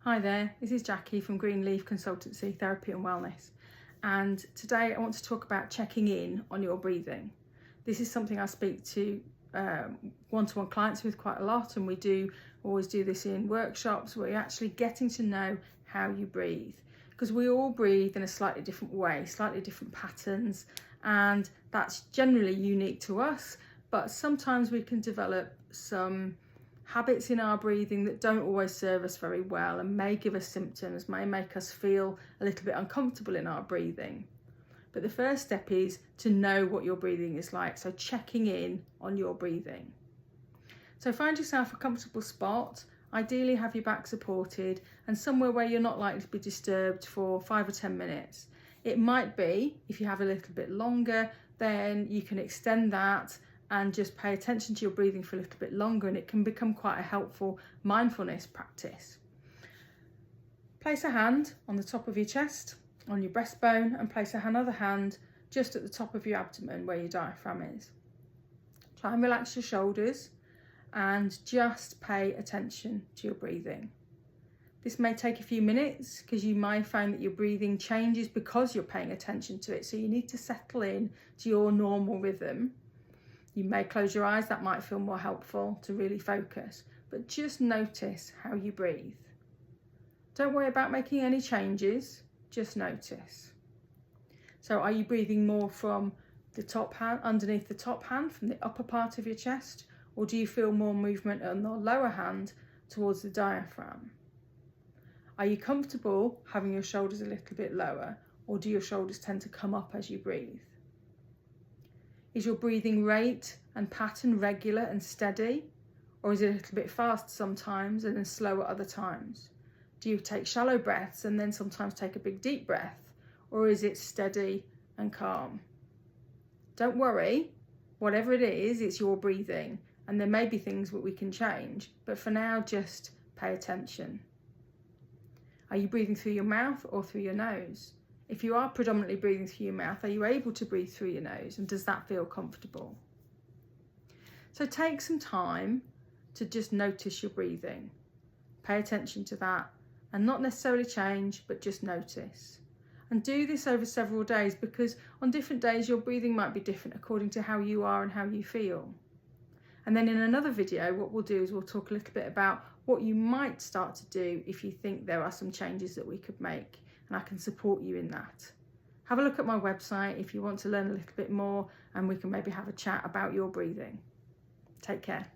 Hi there, this is Jackie from Greenleaf Consultancy, Therapy and Wellness, and today I want to talk about checking in on your breathing. This is something I speak to one-to-one clients with quite a lot, and we do always do this in workshops where you're actually getting to know how you breathe, because we all breathe in a slightly different way, slightly different patterns, and that's generally unique to us, but sometimes we can develop some habits in our breathing that don't always serve us very well and may give us symptoms, may make us feel a little bit uncomfortable in our breathing. But the first step is to know what your breathing is like, so checking in on your breathing. So find yourself a comfortable spot, ideally have your back supported and somewhere where you're not likely to be disturbed for 5 or 10 minutes. It might be, if you have a little bit longer, then you can extend that and just pay attention to your breathing for a little bit longer, and it can become quite a helpful mindfulness practice. Place a hand on the top of your chest, on your breastbone, and place another hand just at the top of your abdomen where your diaphragm is. Try and relax your shoulders and just pay attention to your breathing. This may take a few minutes because you might find that your breathing changes because you're paying attention to it, so you need to settle in to your normal rhythm. You may close your eyes, that might feel more helpful to really focus, but just notice how you breathe. Don't worry about making any changes, just notice. So are you breathing more from the top hand, underneath the top hand, from the upper part of your chest, or do you feel more movement on the lower hand towards the diaphragm? Are you comfortable having your shoulders a little bit lower, or do your shoulders tend to come up as you breathe? Is your breathing rate and pattern regular and steady, or is it a little bit fast sometimes and then slow at other times? Do you take shallow breaths and then sometimes take a big deep breath, or is it steady and calm? Don't worry, whatever it is, it's your breathing, and there may be things that we can change, but for now just pay attention. Are you breathing through your mouth or through your nose? If you are predominantly breathing through your mouth, are you able to breathe through your nose, and does that feel comfortable? So take some time to just notice your breathing. Pay attention to that and not necessarily change, but just notice. And do this over several days, because on different days your breathing might be different according to how you are and how you feel. And then in another video, what we'll do is we'll talk a little bit about what you might start to do if you think there are some changes that we could make, and I can support you in that. Have a look at my website if you want to learn a little bit more, and we can maybe have a chat about your breathing. Take care.